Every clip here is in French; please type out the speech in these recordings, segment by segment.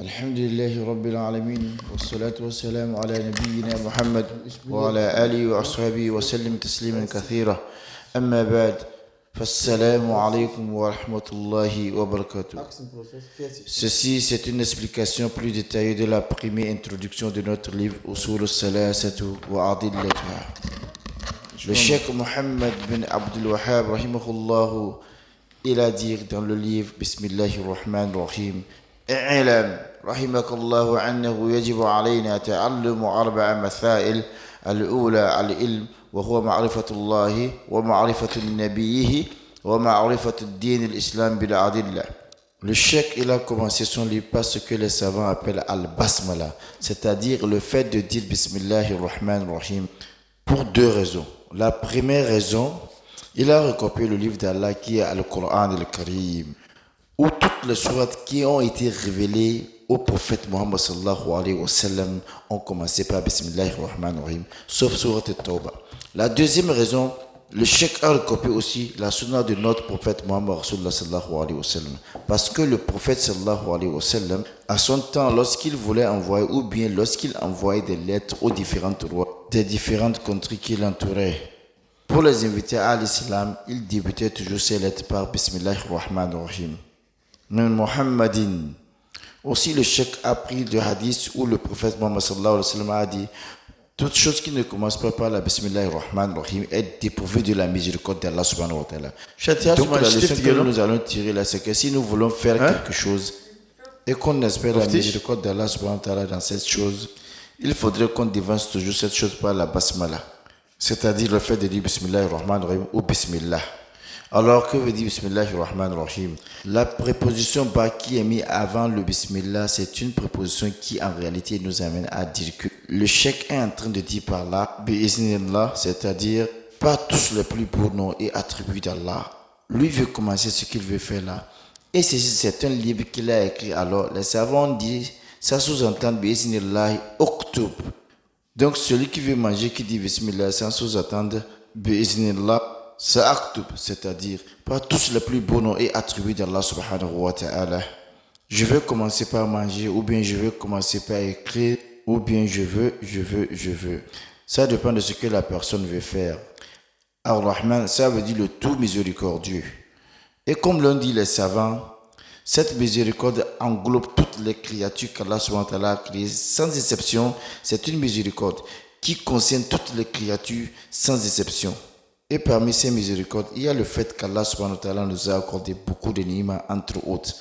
الحمد لله رب العالمين والصلاة والسلام على نبينا محمد وعلى آله وأصحابه وسلم تسليما كثيرا أما بعد فالسلام عليكم ورحمة الله وبركاته. Ceci c'est une explication plus détaillée de la première introduction de notre livre Usul al-Salasatu wa Adillatuha. Le Cheikh Mohammed bin Abdul Wahhab rahimahullah, il a dit dans le livre Bismillahirrahmanirrahim: اعلم رحمك الله أنه يجب علينا تعلم 4 مسائل. الأولى العلم وهو معرفة الله ومعرفة نبيه ومعرفة الدين الإسلام بالأدلة. Le cheikh, il a commencé son livre par ce que les savants appellent al-basmala, c'est-à-dire le fait de dire Bismillahirrahmanirrahim pour 2 raisons. La première raison, il a recopié le livre d'Allah qui est Al-Qur'an al-Karim, où toutes les sourates qui ont été révélées au prophète Muhammad sallallahu alayhi wa sallam ont commencé par Bismillahirrahmanirrahim, sauf sourate Tawbah. La deuxième raison, le cheikh a recopié aussi la sunna de notre prophète Muhammad Rasulullah sallallahu alayhi wa sallam, parce que le prophète sallallahu alayhi wa sallam, à son temps, lorsqu'il voulait envoyer ou bien lorsqu'il envoyait des lettres aux différentes rois des différentes contrées qui l'entouraient, pour les inviter à l'islam, il débutait toujours ses lettres par Bismillahirrahmanirrahim. Muhammadin. Aussi, le cheikh a pris de hadith où le prophète Muhammad sallallahu alayhi wa sallam a dit: toute chose qui ne commence pas par la Bismillahirrahmanirrahim est dépourvue de la miséricorde d'Allah subhanahu wa ta'ala. Donc la leçon que nous allons tirer là, c'est que si nous voulons faire quelque chose et qu'on espère la miséricorde d'Allah subhanahu wa ta'ala dans cette chose, il faudrait qu'on devance toujours cette chose par la basmala, c'est-à-dire le fait de dire Bismillahirrahmanirrahim ou Bismillah. Alors, que veut dire Bismillahirrahmanirrahim? La préposition ba qui est mise avant le Bismillah, c'est une préposition qui en réalité nous amène à dire que le cheikh est en train de dire par là Bi'iznillah, c'est-à-dire par tous les plus beaux noms et attributs d'Allah. Lui veut commencer ce qu'il veut faire là. Et ceci, c'est un livre qu'il a écrit. Alors, les savants disent, ça sous-entend Bi'iznillah Oktub. Donc, celui qui veut manger, qui dit Bismillah, ça sous-entend Bi'iznillah Sa'aktub, c'est-à-dire par tous les plus beaux noms et attributs d'Allah subhanahu wa ta'ala. Je veux commencer par manger, ou bien je veux commencer par écrire, ou bien je veux. Ça dépend de ce que la personne veut faire. Ar-Rahman, ça veut dire le tout miséricordieux. Et comme l'ont dit les savants, cette miséricorde englobe toutes les créatures qu'Allah subhanahu wa ta'ala a créées sans exception. C'est une miséricorde qui concerne toutes les créatures sans exception. Et parmi ces miséricordes, il y a le fait qu'Allah subhanahu wa ta'ala nous a accordé beaucoup de ni'ma, entre autres.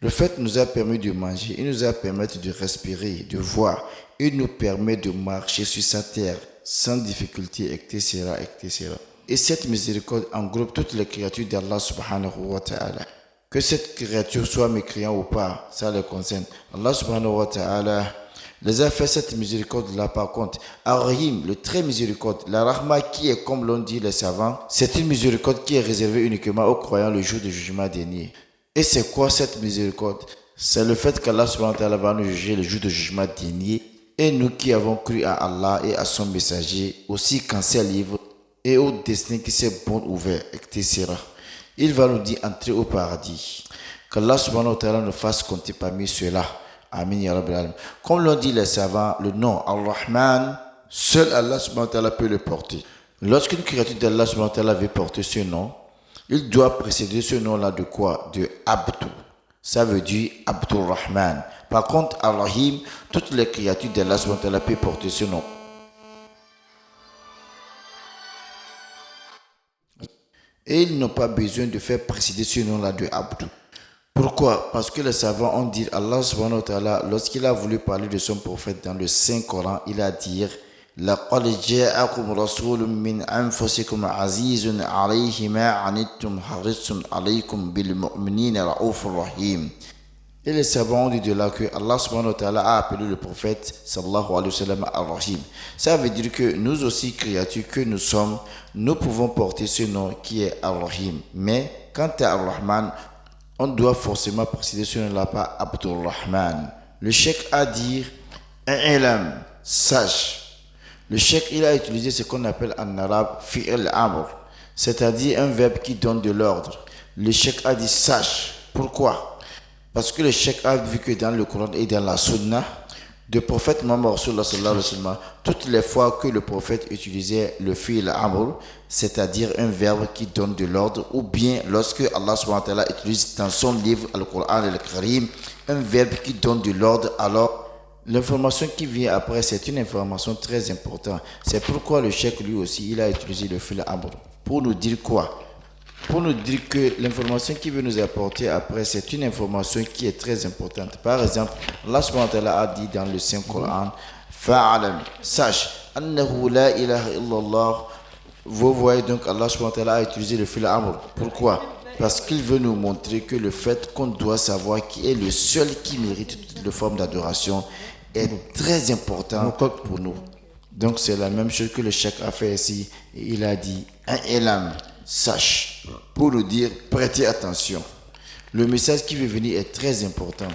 Le fait nous a permis de manger, il nous a permis de respirer, de voir, il nous permet de marcher sur sa terre sans difficulté, etc., etc. Et cette miséricorde englobe toutes les créatures d'Allah subhanahu wa ta'ala. Que cette créature soit mécréant ou pas, ça les concerne. Allah subhanahu wa ta'ala les a fait cette miséricorde-là. Par contre, Ar-Rahim, le très miséricorde, la Rahma qui est, comme l'ont dit les savants, c'est une miséricorde qui est réservée uniquement aux croyants le jour du jugement dernier. Et c'est quoi cette miséricorde? C'est le fait qu'Allah subhanahu wa ta'ala va nous juger le jour du jugement dernier. Et nous qui avons cru à Allah et à son messager, aussi qu'en ses livres et au destin qui s'est bon ouvert, etc. Il va nous dire entrer au paradis. Qu'Allah subhanahu wa ta'ala nous fasse compter parmi ceux-là. Amin ya Rabbil Alamin. Comme l'ont dit les savants, le nom Ar-Rahman, seul Allah subhanahu wa ta'ala peut le porter. Lorsqu'une créature d'Allah subhanahu wa ta'ala veut porter ce nom, il doit précéder ce nom-là de quoi? De Abdu. Ça veut dire Abdur Rahman. Par contre, Ar-Rahim, toutes les créatures d'Allah subhanahu wa ta'ala peuvent porter ce nom. Et ils n'ont pas besoin de faire précéder ce nom-là de Abdu. Pourquoi? Parce que les savants ont dit, Allah subhanahu wa ta'ala, lorsqu'il a voulu parler de son prophète dans le Saint-Coran, il a dit: لَقَدْ جَاءَكُمْ رَسُولٌ مِّنْ أَنفُسِكُمْ عَزِيزٌ عَلَيْهِ مَا عَنِتُّمْ حَرِيصٌ عَلَيْكُمْ بِالْمُؤْمِنِينَ رَءُوفٌ رَحِيمٌ. Et les savants ont dit de là que Allah subhanahu wa ta'ala a appelé le prophète sallallahu alayhi wa sallam Ar-Rahim. Ça veut dire que nous aussi, créatures que nous sommes, nous pouvons porter ce nom qui est Ar-Rahim. Mais quant à Ar-Rahman, on doit forcément préciser ce nom-là par Abdur Rahman. Le cheikh a dit Ilam, sage. Le cheikh, il a utilisé ce qu'on appelle en arabe fi'l amr, c'est-à-dire un verbe qui donne de l'ordre. Le cheikh a dit sage. Pourquoi? Parce que le cheikh a vu que dans le Coran et dans la Sunna, le prophète Muhammad Rasulullah sallallahu alayhi wa sallam, toutes les fois que le prophète utilisait le fi'l amr, c'est-à-dire un verbe qui donne de l'ordre, ou bien lorsque Allah subhanahu wa ta'ala utilise dans son livre Al-Qur'an al-Karim un verbe qui donne de l'ordre, alors l'information qui vient après, c'est une information très importante. C'est pourquoi le cheikh lui aussi, il a utilisé le fi'l amr. Pour nous dire quoi? Pour nous dire que l'information qu'il veut nous apporter après, c'est une information qui est très importante. Par exemple, Allah subhanahu wa ta'ala a dit dans le Saint-Coran, Fa'alam, sache, annahu la ilaha illallah. Vous voyez donc, Allah subhanahu wa ta'ala a utilisé le fi'l amr. Pourquoi? Parce qu'il veut nous montrer que le fait qu'on doit savoir qui est le seul qui mérite toutes les formes d'adoration est très important pour nous. Donc c'est la même chose que le cheikh a fait ici. Il a dit, un élam, sache, pour nous dire, prêtez attention. Le message qui veut venir est très important.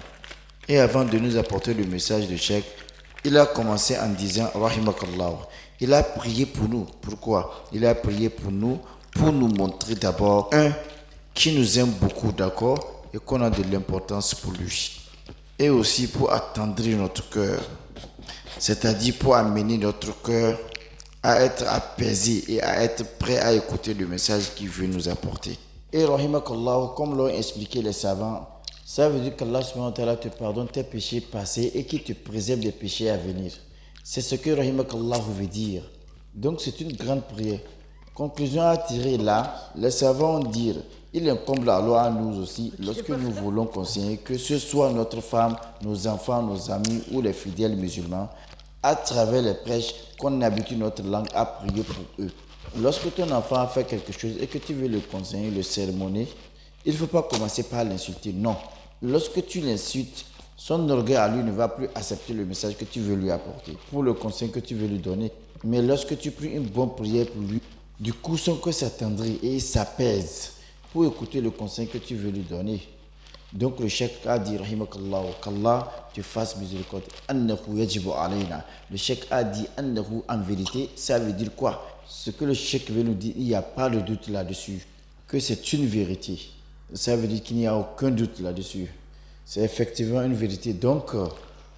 Et avant de nous apporter le message de cheikh, il a commencé en disant, Rahimakallah. Il a prié pour nous. Pourquoi? Il a prié pour nous montrer d'abord, qui nous aime beaucoup, d'accord, et qu'on a de l'importance pour lui. Et aussi pour attendrir notre cœur. C'est-à-dire pour amener notre cœur à être apaisé et à être prêt à écouter le message qu'il veut nous apporter. Et rahimakallah, comme l'ont expliqué les savants, ça veut dire qu'Allah subhanahu wa ta'ala te pardonne tes péchés passés et qu'il te préserve des péchés à venir. C'est ce que rahimakallah veut dire. Donc c'est une grande prière. Conclusion à tirer là, les savants disent, il incombe la loi à nous aussi, lorsque nous voulons conseiller, que ce soit notre femme, nos enfants, nos amis ou les fidèles musulmans, à travers les prêches, qu'on habitue notre langue à prier pour eux. Lorsque ton enfant a fait quelque chose et que tu veux le conseiller, le sermonner, il ne faut pas commencer par l'insulter, non. Lorsque tu l'insultes, son orgueil à lui ne va plus accepter le message que tu veux lui apporter, pour le conseil que tu veux lui donner. Mais lorsque tu pries une bonne prière pour lui, du coup son cœur s'attendrit et il s'apaise pour écouter le conseil que tu veux lui donner. Donc le cheikh a dit, rahimakallah, qu'Allah te fasse miséricorde. Annahu yajibu alayna. Le cheikh a dit, annahu, en vérité, ça veut dire quoi? Ce que le cheikh veut nous dire, il n'y a pas de doute là-dessus, que c'est une vérité. Ça veut dire qu'il n'y a aucun doute là-dessus. C'est effectivement une vérité. Donc,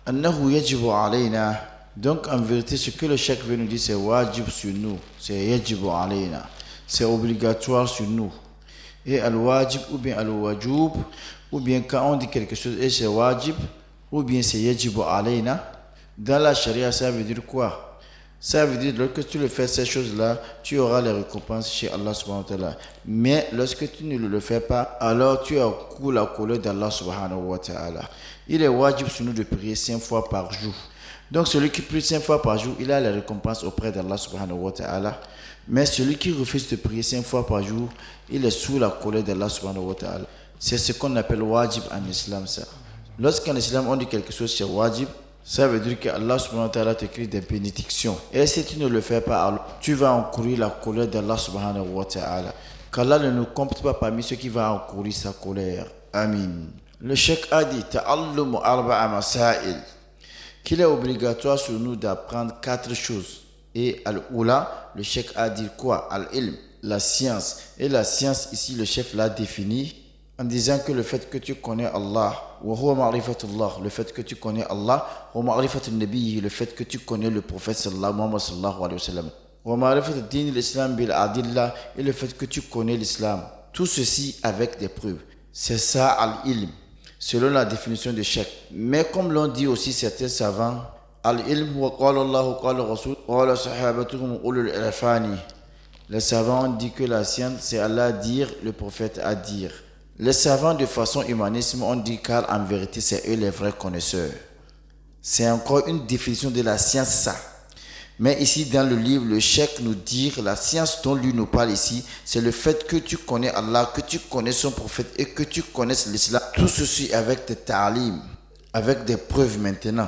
annahu yajibu alayna. Donc en vérité, ce que le cheikh veut nous dire, c'est wajib sur nous. C'est yajibu alayna. C'est obligatoire sur nous. Et al-wajib ou bien al-wajub, ou bien quand on dit quelque chose et c'est wajib, ou bien c'est yajibu alayna, dans la charia, ça veut dire quoi? Ça veut dire lorsque tu le fais ces choses-là, tu auras les récompenses chez Allah subhanahu wa ta'ala. Mais lorsque tu ne le fais pas, alors tu as la colère d'Allah subhanahu wa ta'ala. Il est wajib sur nous de prier 5 fois par jour. Donc celui qui prie 5 fois par jour, il a les récompenses auprès d'Allah subhanahu wa ta'ala. Mais celui qui refuse de prier 5 fois par jour, il est sous la colère d'Allah subhanahu wa ta'ala. C'est ce qu'on appelle wajib en islam, ça. Lorsqu'en islam on dit quelque chose c'est wajib, ça veut dire que Allah subhanahu wa ta'ala t'écrit des bénédictions. Et si tu ne le fais pas, alors tu vas encourir la colère d'Allah subhanahu wa ta'ala. Qu'Allah ne nous compte pas parmi ceux qui vont encourir sa colère. Amin. Le cheikh a dit, ta'allumu arba'a masail, qu'il est obligatoire sur nous d'apprendre 4 choses. Et al-ula, le cheikh a dit quoi? Al-ilm, la science. Et la science, ici, le chef l'a défini en disant que le fait que tu connais Allah, wa huwa ma'rifatullah, le fait que tu connais Allah, wa ma'rifatul nabi, le fait que tu connais le prophète sallallahu alayhi wa sallam, wa ma'rifatul din l'islam bil adillah, et le fait que tu connais l'islam. Tout ceci avec des preuves. C'est ça al-ilm, selon la définition de cheikh. Mais comme l'ont dit aussi certains savants, al-ilm wa qala Allah wa qala Rasul wa qala sahabatuhum ulul irfani. Les savants ont dit que la science c'est Allah dire, le prophète à dire. Les savants de façon humanisme ont dit car en vérité c'est eux les vrais connaisseurs. C'est encore une définition de la science ça. Mais ici dans le livre, le cheikh nous dit la science dont lui nous parle ici, c'est le fait que tu connais Allah, que tu connais son prophète et que tu connaisses l'islam. Tout ceci avec des ta'lim, avec des preuves maintenant.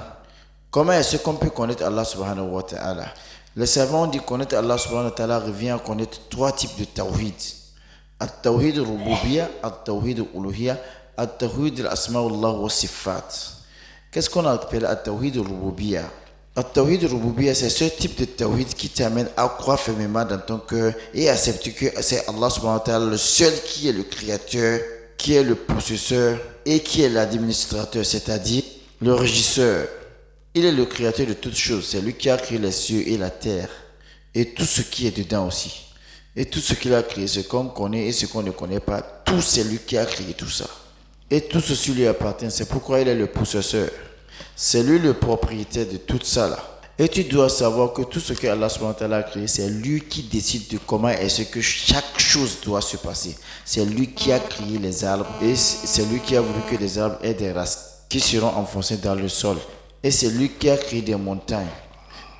Comment est-ce qu'on peut connaître Allah subhanahu wa ta'ala? Les savants ont dit connaître Allah subhanahu wa ta'ala revient à connaître 3 types de tawhid. At-tawhid al-rububiyya, at-tawhid al-uluhiyya, at-tawhid al-asma'ullah wa sifat. Qu'est-ce qu'on appelle at-tawhid al-rububiyya? At-tawhid al-rububiyya, c'est ce type de tawhid qui t'amène à croire fermement dans ton cœur et accepter que c'est Allah subhanahu wa ta'ala le seul qui est le créateur qui est le possesseur et qui est l'administrateur, c'est-à-dire le régisseur. Il est le créateur de toutes choses. C'est lui qui a créé les cieux et la terre et tout ce qui est dedans aussi. Et tout ce qu'il a créé, ce qu'on connaît et ce qu'on ne connaît pas, tout c'est lui qui a créé tout ça. Et tout ceci lui appartient. C'est pourquoi il est le possesseur. C'est lui le propriétaire de tout ça là. Et tu dois savoir que tout ce que Allah a créé, c'est lui qui décide de comment est-ce que chaque chose doit se passer. C'est lui qui a créé les arbres et c'est lui qui a voulu que les arbres aient des racines qui seront enfoncées dans le sol. Et c'est lui qui a créé des montagnes.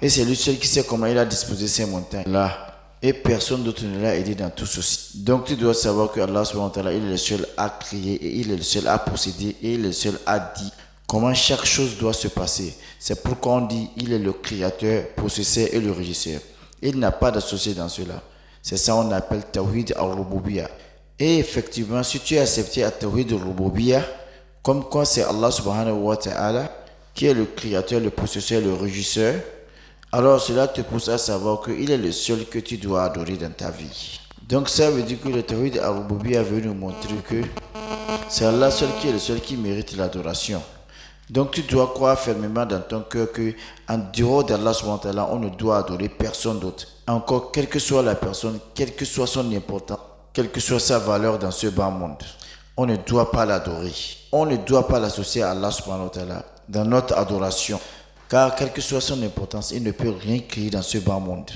Et c'est lui seul qui sait comment il a disposé ces montagnes-là. Et personne d'autre ne l'a aidé dans tout ceci. Donc tu dois savoir que Allah il est le seul à créer et il est le seul à posséder et il est le seul à dire comment chaque chose doit se passer. C'est pourquoi on dit il est le créateur, possesseur et le régisseur. Il n'a pas d'associé dans cela. C'est ça qu'on appelle Tawhid al-Rububiyya. Et effectivement, si tu as accepté Tawhid al-Rububiyya, comme quoi c'est Allah subhanahu wa ta'ala qui est le créateur, le possesseur, le régisseur, alors cela te pousse à savoir qu'il est le seul que tu dois adorer dans ta vie. Donc ça veut dire que le Tawhid al-Rububiyya veut nous montrer que c'est Allah seul qui est le seul qui mérite l'adoration. Donc tu dois croire fermement dans ton cœur que en dehors d'Allah subhanahu wa ta'ala, on ne doit adorer personne d'autre. Encore, quelle que soit la personne, quelle que soit son importance, quelle que soit sa valeur dans ce bas monde, on ne doit pas l'adorer. On ne doit pas l'associer à Allah subhanahu wa ta'ala dans notre adoration. Car quelle que soit son importance, il ne peut rien créer dans ce bas monde.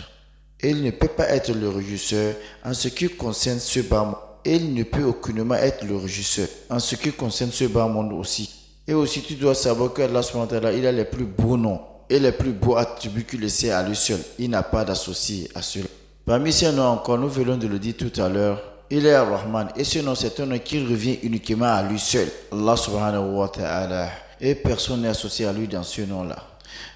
Et il ne peut pas être le régisseur en ce qui concerne ce bas monde. Et il ne peut aucunement être le régisseur en ce qui concerne ce bas monde aussi. Et aussi, tu dois savoir que Allah subhanahu wa ta'ala, il a les plus beaux noms et les plus beaux attributs qu'il sait à lui seul. Il n'a pas d'associé à cela. Parmi ces noms encore, nous venons de le dire tout à l'heure, il est Ar-Rahman. Et ce nom, c'est un nom qui revient uniquement à lui seul. Allah subhanahu wa ta'ala. Et personne n'est associé à lui dans ce nom-là.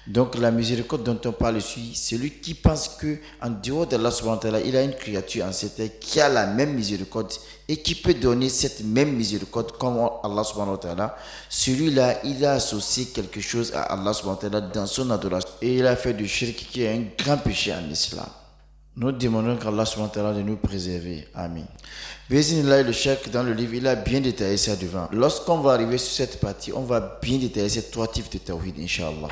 Donc la miséricorde dont on parle ici, c'est lui qui pense que en dehors d'Allah subhanahu wa ta'ala, il a une créature en cette terre qui a la même miséricorde et qui peut donner cette même miséricorde comme Allah subhanahu wa ta'ala. Celui-là, il a associé quelque chose à Allah subhanahu wa ta'ala dans son adoration et il a fait du shirk qui est un grand péché en islam. Nous demandons qu'Allah subhanahu wa ta'ala de nous préserver. Amen. Bismillah, le cheikh dans le livre, il a bien détaillé ça devant. Lorsqu'on va arriver sur cette partie, on va bien détailler ces trois types de tawhid, inshallah.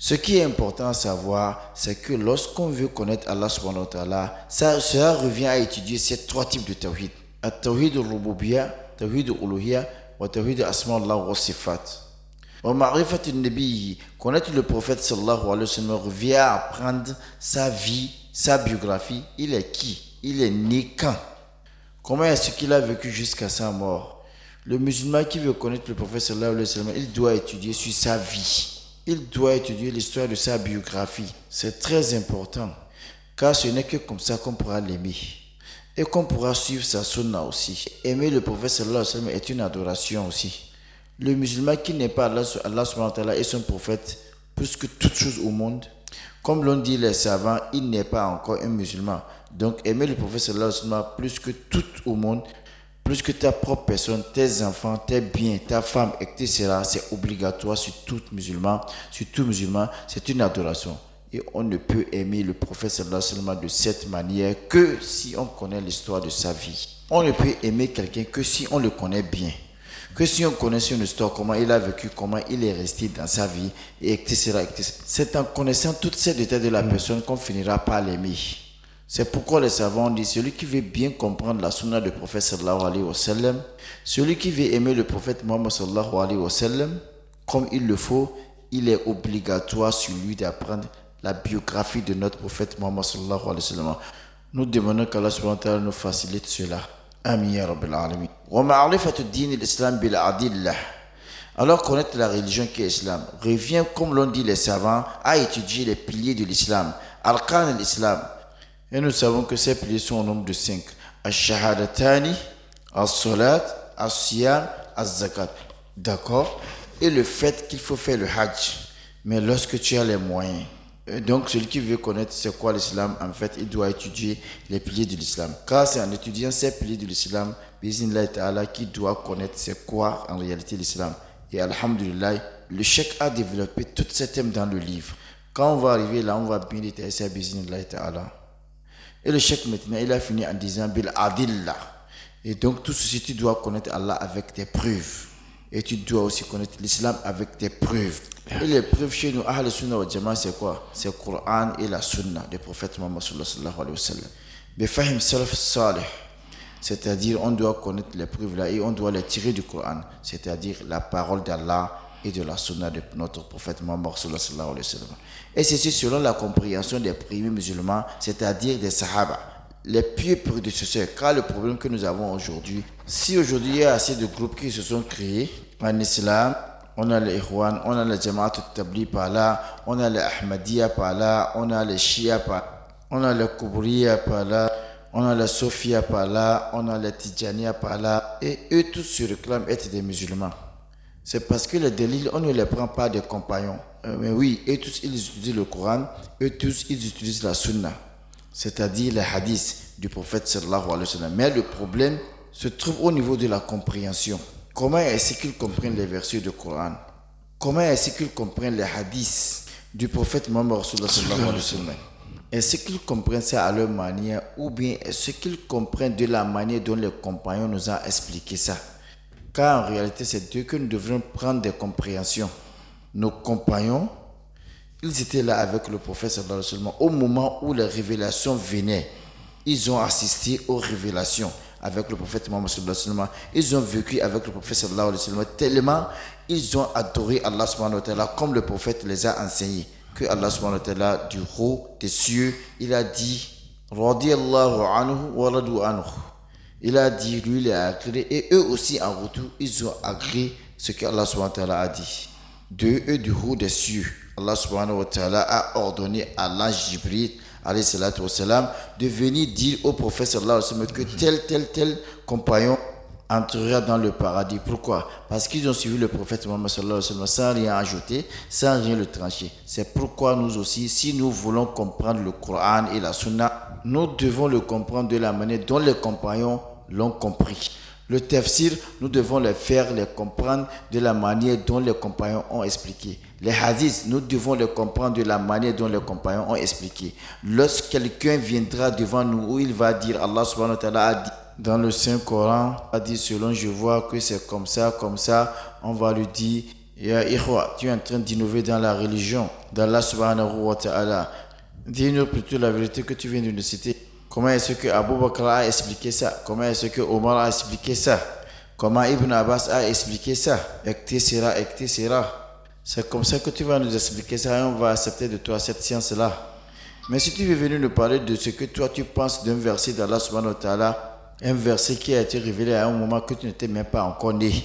Ce qui est important à savoir, c'est que lorsqu'on veut connaître Allah subhanahu wa ta'ala, ça revient à étudier ces trois types de tawhid. At-tawhid al-rububiyya, tawhid al-uluhiyya, wa tawhid asma Allah wa sifat. Wa ma'rifat al-nabi, connaître le prophète sallallahu alayhi wa sallam revient à apprendre sa vie, sa biographie. Il est qui? Il est né quand? Comment est-ce qu'il a vécu jusqu'à sa mort? Le musulman qui veut connaître le prophète sallallahu alayhi wa sallam, il doit étudier sur sa vie. Il doit étudier l'histoire de sa biographie. C'est très important, car ce n'est que comme ça qu'on pourra l'aimer et qu'on pourra suivre sa sunna aussi. Aimer le prophète sallallahu alayhi wa sallam est une adoration aussi. Le musulman qui n'est pas Allah subhanahu wa ta'ala et son prophète plus que toute chose au monde, comme l'ont dit les savants, il n'est pas encore un musulman. Donc aimer le prophète sallallahu alayhi wa sallam plus que tout au monde, plus que ta propre personne, tes enfants, tes biens, ta femme, etc. C'est obligatoire sur tout musulman. C'est une adoration. Et on ne peut aimer le prophète sallallahu alayhi wa sallam de cette manière que si on connaît l'histoire de sa vie. On ne peut aimer quelqu'un que si on le connaît bien. Que si on connaît son histoire, comment il a vécu, comment il est resté dans sa vie, etc. C'est en connaissant tous ces détails de la personne qu'on finira par l'aimer. C'est pourquoi les savants disent, celui qui veut bien comprendre la sunna du prophète sallallahu alayhi wa sallam, celui qui veut aimer le prophète Muhammad sallallahu alayhi wa sallam, comme il le faut, il est obligatoire sur lui d'apprendre la biographie de notre prophète Muhammad sallallahu alayhi wa sallam. Nous demandons qu'Allah subhanahu wa ta'ala nous facilite cela. Amin ya rabbil alamin. Wa ma'rifatu din al-islam bil adillah. Alors connaître la religion qui est l'islam revient, comme l'ont dit les savants, à étudier les piliers de l'islam. Arkan al-islam. Et nous savons que ces piliers sont au nombre de 5. Ash-shahadatani, as-salat, as-siyam, az-zakat. D'accord? Et le fait qu'il faut faire le hajj. Mais lorsque tu as les moyens. Donc celui qui veut connaître c'est quoi l'islam, en fait, il doit étudier les piliers de l'islam. Car c'est en étudiant ces piliers de l'islam, bismillah ta'ala, qui doit connaître c'est quoi en réalité l'islam. Et alhamdulillah, le cheikh a développé tous ces thèmes dans le livre. Quand on va arriver là, on va bien détailler ça, bismillah ta'ala. Et le cheikh maintenant, il a fini en disant bil adillah. Et donc tout ceci, tu dois connaître Allah avec tes preuves. Et tu dois aussi connaître l'islam avec tes preuves. Et les preuves chez nous, Ahl Sunnah wa Jama'a, c'est quoi? C'est le Coran et la Sunna du prophète Muhammad sallallahu alayhi wa sallam. Bifahim salaf salih. C'est-à-dire, on doit connaître les preuves là et on doit les tirer du Coran. C'est-à-dire la parole d'Allah et de la Sunna de notre prophète Muhammad sallallahu alayhi wa sallam. Et ceci selon la compréhension des premiers musulmans, c'est-à-dire des Sahaba, les pieux prédécesseurs. Car le problème que nous avons aujourd'hui, si aujourd'hui il y a assez de groupes qui se sont créés en islam, on a les Ikhwan, on a les Jama'at al-Tabli par là, on a les Ahmadiyya par là, on a les Shia par là, on a les Kubriya par là, on a les Sofia par là, on a les Tijaniya par là, et eux tous se réclament être des musulmans. C'est parce que les délits, on ne les prend pas des compagnons. Mais oui, eux tous ils utilisent le Coran, eux tous ils utilisent la Sunna, c'est-à-dire les hadiths du prophète sallallahu alayhi wa sallam. Mais le problème se trouve au niveau de la compréhension. Comment est-ce qu'ils comprennent les versets du Coran? Comment est-ce qu'ils comprennent les hadiths du prophète Muhammad sallallahu alayhi wa sallam? Est-ce qu'ils comprennent ça à leur manière ou bien est-ce qu'ils comprennent de la manière dont les compagnons nous ont expliqué ça? Car en réalité, c'est d'eux que nous devrions prendre des compréhensions. Nos compagnons, ils étaient là avec le prophète sallallahu alayhi wa sallam au moment où les révélations venaient. Ils ont assisté aux révélations avec le prophète Muhammad sallallahu alayhi wa sallam. Ils ont vécu avec le prophète sallallahu alayhi wa sallam tellement ils ont adoré Allah subhanahu wa ta'ala comme le prophète les a enseignés. Que Allah subhanahu wa ta'ala du haut des cieux, il a dit radiyallahu anhu wa radu anhu. Il a dit, lui il a agréé et eux aussi en retour, ils ont agréé ce que Allah subhanahu wa ta'ala a dit. De eux du haut des cieux, Allah subhanahu wa ta'ala a ordonné à l'ange Jibril alayhi salatu wa salam de venir dire au prophète sallallahu alayhi wa sallam que tel compagnon entrera dans le paradis. Pourquoi? Parce qu'ils ont suivi le prophète Muhammad sallallahu alayhi wa sallam sans rien ajouter, sans rien le trancher. C'est pourquoi nous aussi, si nous voulons comprendre le Coran et la Sunna, nous devons le comprendre de la manière dont les compagnons l'ont compris. Le tafsir, nous devons les comprendre de la manière dont les compagnons ont expliqué. Les hadiths, nous devons les comprendre de la manière dont les compagnons ont expliqué. Lorsque quelqu'un viendra devant nous où il va dire, Allah subhanahu wa ta'ala a dit, dans le Saint-Coran, a dit selon je vois que c'est comme ça, on va lui dire, ya ikhwa, tu es en train d'innover dans la religion d'Allah subhanahu wa ta'ala. Dis-nous plutôt la vérité que tu viens de nous citer. Comment est-ce que Abu Bakr a expliqué ça? Comment est-ce que Omar a expliqué ça? Comment Ibn Abbas a expliqué ça? Etc. C'est comme ça que tu vas nous expliquer ça et on va accepter de toi cette science-là. Mais si tu veux venir nous parler de ce que toi tu penses d'un verset d'Allah subhanahu wa ta'ala, un verset qui a été révélé à un moment que tu n'étais même pas encore né,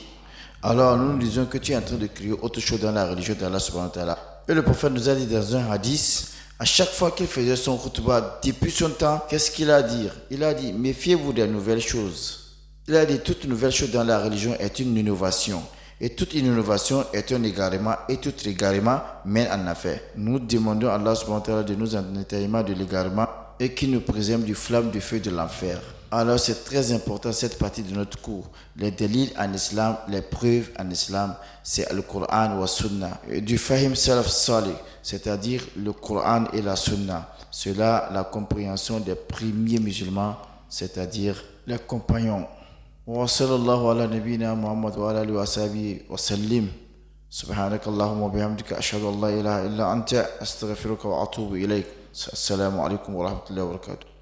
alors nous disons que tu es en train de crier autre chose dans la religion d'Allah subhanahu wa ta'ala. Et le prophète nous a dit dans un hadith, à chaque fois qu'il faisait son khutbah, depuis son temps, qu'est-ce qu'il a dit? Il a dit, méfiez-vous des nouvelles choses. Il a dit, toute nouvelle chose dans la religion est une innovation. Et toute innovation est un égarement, et tout égarement mène en affaire. Nous demandons à Allah subhanahu wa ta'ala de nous en de l'égarement et qu'il nous préserve du flamme du feu de l'enfer. Alors c'est très important cette partie de notre cours. Les délits en islam, les preuves en islam, c'est le Coran wa Sunna. Du Fahim Salaf Salih, c'est-à-dire le Coran et la Sunna. Cela, la compréhension des premiers musulmans, c'est-à-dire les compagnons. Wa sallallahu ala nabina Muhammad wa ala alihi wa sahbihi wa sallim. سبحانك اللهم وبحمدك أشهد أن لا إله إلا أنت أستغفرك وأتوب إليك. السلام عليكم ورحمة الله وبركاته.